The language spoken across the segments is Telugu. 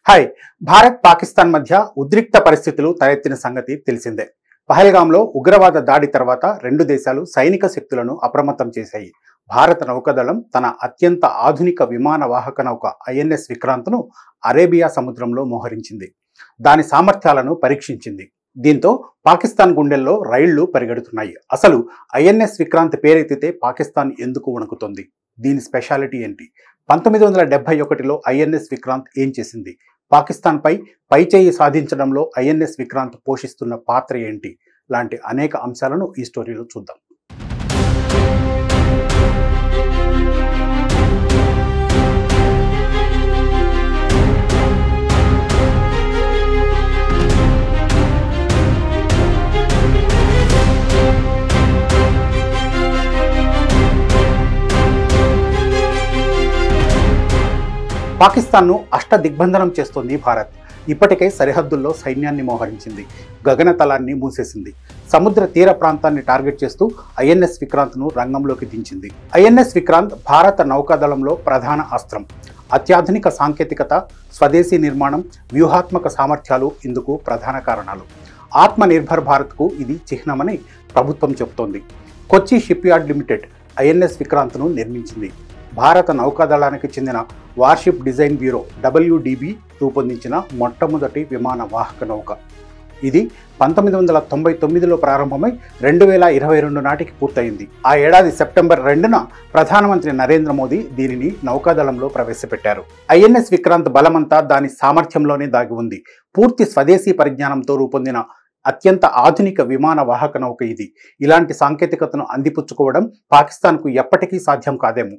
హాయ్. భారత్ పాకిస్తాన్ మధ్య ఉద్రిక్త పరిస్థితులు తలెత్తిన సంగతి తెలిసిందే. పహల్గాంలో ఉగ్రవాద దాడి తర్వాత రెండు దేశాలు సైనిక శక్తులను అప్రమత్తం చేశాయి. భారత నౌకాదళం తన అత్యంత ఆధునిక విమాన వాహక నౌక ఐఎన్ఎస్ విక్రాంత్ను అరేబియా సముద్రంలో మోహరించింది. దాని సామర్థ్యాలను పరీక్షించింది. దీంతో పాకిస్తాన్ గుండెల్లో రైళ్లు పరిగెడుతున్నాయి. అసలు ఐఎన్ఎస్ విక్రాంత్ పేరెత్తితే పాకిస్తాన్ ఎందుకు వణుకుతోంది? దీని స్పెషాలిటీ ఏంటి? 1971లో ఐఎన్ఎస్ విక్రాంత్ ఏం చేసింది? పాకిస్తాన్పై పైచేయి సాధించడంలో ఐఎన్ఎస్ విక్రాంత్ పోషిస్తున్న పాత్ర ఏంటి? లాంటి అనేక అంశాలను ఈ స్టోరీలో చూద్దాం. పాకిస్తాన్ను అష్టదిగ్బంధనం చేస్తోంది భారత్. ఇప్పటికే సరిహద్దుల్లో సైన్యాన్ని మోహరించింది, గగనతలాన్ని మూసేసింది, సముద్ర తీర ప్రాంతాన్ని టార్గెట్ చేస్తూ ఐఎన్ఎస్ విక్రాంత్ను రంగంలోకి దించింది. ఐఎన్ఎస్ విక్రాంత్ భారత నౌకాదళంలో ప్రధాన అస్త్రం. అత్యాధునిక సాంకేతికత, స్వదేశీ నిర్మాణం, వ్యూహాత్మక సామర్థ్యాలు ఇందుకు ప్రధాన కారణాలు. ఆత్మనిర్భర్ భారత్కు ఇది చిహ్నమని ప్రభుత్వం చెబుతోంది. కొచ్చి షిప్ యార్డ్ లిమిటెడ్ ఐఎన్ఎస్ విక్రాంత్ను నిర్మించింది. భారత నౌకాదళానికి చెందిన వార్షిప్ డిజైన్ బ్యూరో WDB రూపొందించిన మొట్టమొదటి విమాన వాహక నౌక. ఇది 1999లో ప్రారంభమై 2022 నాటికి పూర్తయింది. ఆ ఏడాది సెప్టెంబర్ 2న ప్రధానమంత్రి నరేంద్ర మోదీ దీనిని నౌకాదళంలో ప్రవేశపెట్టారు. ఐఎన్ఎస్ విక్రాంత్ బలమంతా దాని సామర్థ్యంలోనే దాగి ఉంది. పూర్తి స్వదేశీ పరిజ్ఞానంతో రూపొందిన అత్యంత ఆధునిక విమాన వాహక నౌక ఇది. ఇలాంటి సాంకేతికతను అందిపుచ్చుకోవడం పాకిస్తాన్కు ఎప్పటికీ సాధ్యం కాదేమో.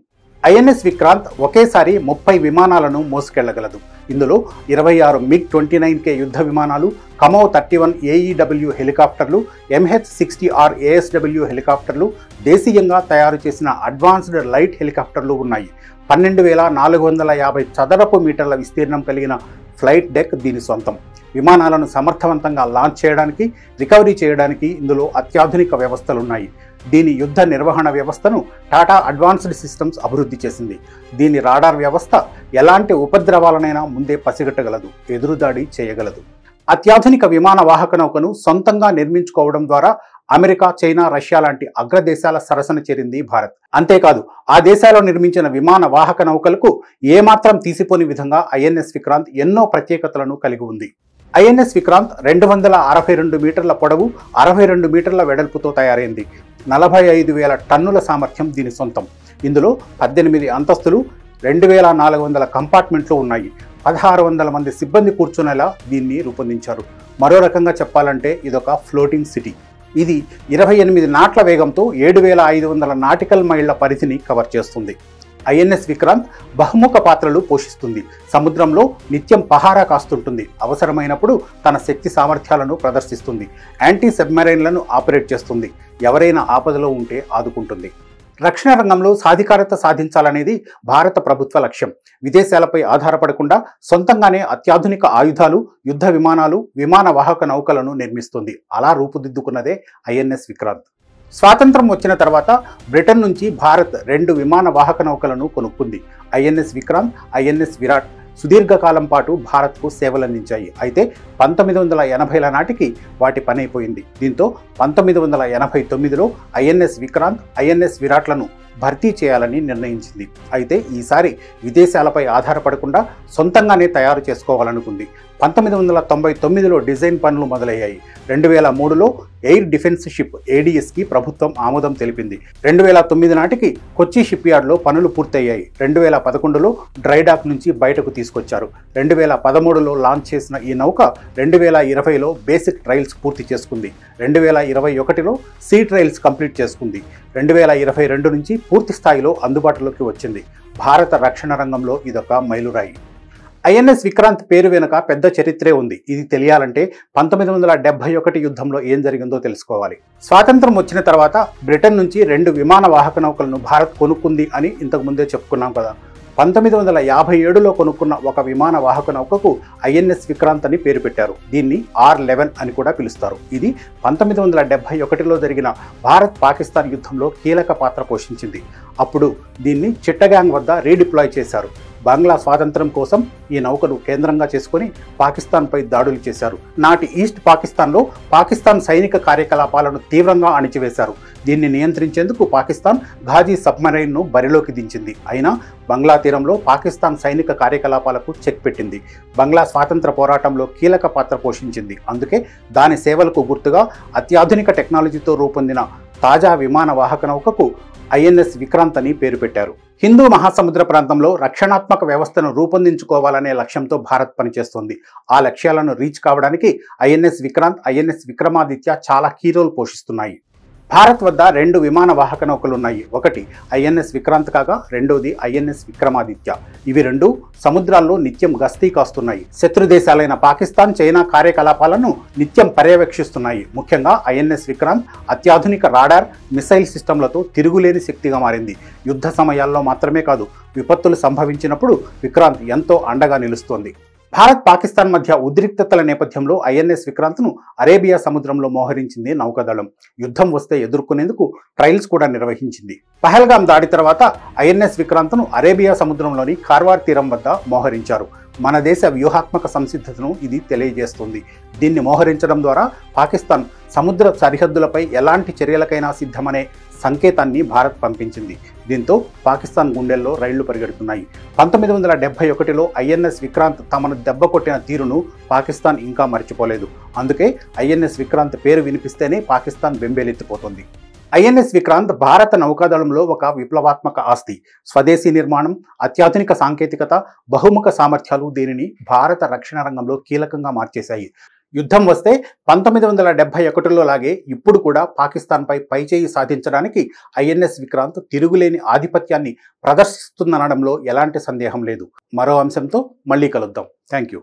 ఐఎన్ఎస్ విక్రాంత్ ఒకేసారి 30 విమానాలను మోసుకెళ్లగలదు. ఇందులో 26 MiG-29K యుద్ధ విమానాలు, కమో 31 AEW హెలికాప్టర్లు, MH-60R ASW హెలికాప్టర్లు, దేశీయంగా తయారు చేసిన అడ్వాన్స్డ్ లైట్ హెలికాప్టర్లు ఉన్నాయి. 12,450 చదరపు మీటర్ల విస్తీర్ణం కలిగిన ఫ్లైట్ డెక్ దీని సొంతం. విమానాలను సమర్థవంతంగా లాంచ్ చేయడానికి, రికవరీ చేయడానికి ఇందులో అత్యాధునిక వ్యవస్థలున్నాయి. దీని యుద్ధ నిర్వహణ వ్యవస్థను టాటా అడ్వాన్స్డ్ సిస్టమ్స్ అభివృద్ధి చేసింది. దీని రాడార్ వ్యవస్థ ఎలాంటి ఉపద్రవాలనైనా ముందే పసిగట్టగలదు, ఎదురుదాడి చేయగలదు. అత్యాధునిక విమాన వాహక నౌకను సొంతంగా నిర్మించుకోవడం ద్వారా అమెరికా, చైనా, రష్యా లాంటి అగ్రదేశాల సరసన చేరింది భారత్. అంతేకాదు, ఆ దేశాల్లో నిర్మించిన విమాన వాహక నౌకలకు ఏమాత్రం తీసిపోని విధంగా ఐఎన్ఎస్ విక్రాంత్ ఎన్నో ప్రత్యేకతలను కలిగి ఉంది. ఐఎన్ఎస్ విక్రాంత్ 262 మీటర్ల పొడవు, 62 మీటర్ల వెడల్పుతో తయారైంది. 45,000 టన్నుల సామర్థ్యం దీని సొంతం. ఇందులో 18 అంతస్తులు, 2,400 కంపార్ట్మెంట్లు ఉన్నాయి. 1,600 మంది సిబ్బంది కూర్చునేలా దీన్ని రూపొందించారు. మరో రకంగా చెప్పాలంటే ఇదొక ఫ్లోటింగ్ సిటీ. ఇది 28 నాట్ల వేగంతో 7,500 నాటికల్ మైళ్ల పరిధిని కవర్ చేస్తుంది. ఐఎన్ఎస్ విక్రాంత్ బహుముఖ పాత్రలు పోషిస్తుంది. సముద్రంలో నిత్యం పహారా కాస్తుంటుంది. అవసరమైనప్పుడు తన శక్తి సామర్థ్యాలను ప్రదర్శిస్తుంది. యాంటీ సబ్మెరైన్లను ఆపరేట్ చేస్తుంది. ఎవరైనా ఆపదలో ఉంటే ఆదుకుంటుంది. రక్షణ రంగంలో సాధికారత సాధించాలనేది భారత ప్రభుత్వ లక్ష్యం. విదేశాలపై ఆధారపడకుండా సొంతంగానే అత్యాధునిక ఆయుధాలు, యుద్ధ విమానాలు, విమాన వాహక నౌకలను నిర్మిస్తుంది. అలా రూపుదిద్దుకున్నదే ఐఎన్ఎస్ విక్రాంత్. స్వాతంత్రం వచ్చిన తర్వాత బ్రిటన్ నుంచి భారత్ 2 విమాన వాహక నౌకలను కొనుక్కుంది. ఐఎన్ఎస్ విక్రాంత్, ఐఎన్ఎస్ విరాట్ సుదీర్ఘకాలం పాటు భారత్కు సేవలందించాయి. అయితే 1980ల నాటికి వాటి పని అయిపోయింది. దీంతో 1989లో ఐఎన్ఎస్ విక్రాంత్, ఐఎన్ఎస్ విరాట్లను భర్తీ చేయాలని నిర్ణయించింది. అయితే ఈసారి విదేశాలపై ఆధారపడకుండా సొంతంగానే తయారు చేసుకోవాలనుకుంది. 1999లో డిజైన్ పనులు మొదలయ్యాయి. 2003లో ఎయిర్ డిఫెన్స్ షిప్ ADSకి ప్రభుత్వం ఆమోదం తెలిపింది. 2009 నాటికి కొచ్చి షిప్ యార్డ్లో పనులు పూర్తయ్యాయి. 2011లో డ్రైడాక్ నుంచి బయటకు తీసుకొచ్చారు. 2013లో లాంచ్ చేసిన ఈ నౌక 2020లో బేసిక్ ట్రయల్స్ పూర్తి చేసుకుంది. 2021లో సీ ట్రయల్స్ కంప్లీట్ చేసుకుంది. 2022 నుంచి పూర్తి స్థాయిలో అందుబాటులోకి వచ్చింది. భారత రక్షణ రంగంలో ఇదొక మైలురాయి. ఐఎన్ఎస్ విక్రాంత్ పేరు వెనుక పెద్ద చరిత్రే ఉంది. ఇది తెలియాలంటే 1971 యుద్ధంలో ఏం జరిగిందో తెలుసుకోవాలి. స్వాతంత్రం వచ్చిన తర్వాత బ్రిటన్ నుంచి 2 విమాన వాహక నౌకలను భారత్ కొనుక్కుంది అని ఇంతకు ముందే చెప్పుకున్నాం కదా. 1957లో కొనుక్కున్న ఒక విమాన వాహక నౌకకు ఐఎన్ఎస్ విక్రాంత్ అని పేరు పెట్టారు. దీన్ని R11 అని కూడా పిలుస్తారు. ఇది 1971లో జరిగిన భారత్ పాకిస్తాన్ యుద్ధంలో కీలక పాత్ర పోషించింది. అప్పుడు దీన్ని చిట్టగాంగ్ వద్ద రీడిప్లాయ్ చేశారు. బంగ్లా స్వాతంత్రం కోసం ఈ నౌకను కేంద్రంగా చేసుకుని పాకిస్తాన్పై దాడులు చేశారు. నాటి ఈస్ట్ పాకిస్తాన్లో పాకిస్తాన్ సైనిక కార్యకలాపాలను తీవ్రంగా అణిచివేశారు. దీన్ని నియంత్రించేందుకు పాకిస్తాన్ ఘాజీ సబ్మరైన్ను బరిలోకి దించింది. అయినా బంగ్లా తీరంలో పాకిస్తాన్ సైనిక కార్యకలాపాలకు చెక్ పెట్టింది. బంగ్లా స్వాతంత్ర పోరాటంలో కీలక పాత్ర పోషించింది. అందుకే దాని సేవలకు గుర్తుగా అత్యాధునిక టెక్నాలజీతో రూపొందిన తాజా విమాన వాహక నౌకకు ఐఎన్ఎస్ విక్రాంత్ అని పేరు పెట్టారు. హిందూ మహాసముద్ర ప్రాంతంలో రక్షణాత్మక వ్యవస్థను రూపొందించుకోవాలనే లక్ష్యంతో భారత్ పనిచేస్తోంది. ఆ లక్ష్యాలను రీచ్ కావడానికి ఐఎన్ఎస్ విక్రాంత్, ఐఎన్ఎస్ విక్రమాదిత్య చాలా కీ రోల్ పోషిస్తున్నాయి. భారత్ వద్ద 2 విమాన వాహక నౌకలు ఉన్నాయి. ఒకటి ఐఎన్ఎస్ విక్రాంత్ కాగా రెండోది ఐఎన్ఎస్ విక్రమాదిత్య. ఇవి 2 సముద్రాల్లో నిత్యం గస్తీ కాస్తున్నాయి. శత్రు దేశాలైన పాకిస్తాన్, చైనా కార్యకలాపాలను నిత్యం పర్యవేక్షిస్తున్నాయి. ముఖ్యంగా ఐఎన్ఎస్ విక్రాంత్ అత్యాధునిక రాడార్, మిసైల్ సిస్టంలతో తిరుగులేని శక్తిగా మారింది. యుద్ధ సమయాల్లో మాత్రమే కాదు, విపత్తులు సంభవించినప్పుడు విక్రాంత్ ఎంతో అండగా నిలుస్తోంది. భారత్ పాకిస్తాన్ మధ్య ఉద్రిక్తతల నేపథ్యంలో ఐఎన్ఎస్ విక్రాంత్ను అరేబియా సముద్రంలో మోహరించింది నౌకాదళం. యుద్ధం వస్తే ఎదుర్కొనేందుకు ట్రయల్స్ కూడా నిర్వహించింది. పహల్గాం దాడి తర్వాత ఐఎన్ఎస్ విక్రాంత్ను అరేబియా సముద్రంలోని కార్వార్ తీరం వద్ద మోహరించారు. మన దేశ వ్యూహాత్మక సంసిద్ధతను ఇది తెలియజేస్తుంది. దీన్ని మోహరించడం ద్వారా పాకిస్తాన్ సముద్ర సరిహద్దులపై ఎలాంటి చర్యలకైనా సిద్ధమనే సంకేతాన్ని భారత్ పంపించింది. దీంతో పాకిస్తాన్ గుండెల్లో రైళ్లు పరిగెడుతున్నాయి. 1971లో ఐఎన్ఎస్ విక్రాంత్ తమను దెబ్బకొట్టిన తీరును పాకిస్తాన్ ఇంకా మర్చిపోలేదు. అందుకే ఐఎన్ఎస్ విక్రాంత్ పేరు వినిపిస్తేనే పాకిస్తాన్ బెంబేలెత్తిపోతుంది. ఐఎన్ఎస్ విక్రాంత్ భారత నౌకాదళంలో ఒక విప్లవాత్మక ఆస్తి. స్వదేశీ నిర్మాణం, అత్యాధునిక సాంకేతికత, బహుముఖ సామర్థ్యాలు దీనిని భారత రక్షణ రంగంలో కీలకంగా మార్చేశాయి. యుద్ధం వస్తే 1971లో లాగే ఇప్పుడు కూడా పాకిస్తాన్పై పైచేయి సాధించడానికి ఐఎన్ఎస్ విక్రాంత్ తిరుగులేని ఆధిపత్యాన్ని ప్రదర్శిస్తుందనడంలో ఎలాంటి సందేహం లేదు. మరో అంశంతో మళ్ళీ కలుద్దాం. Thank you.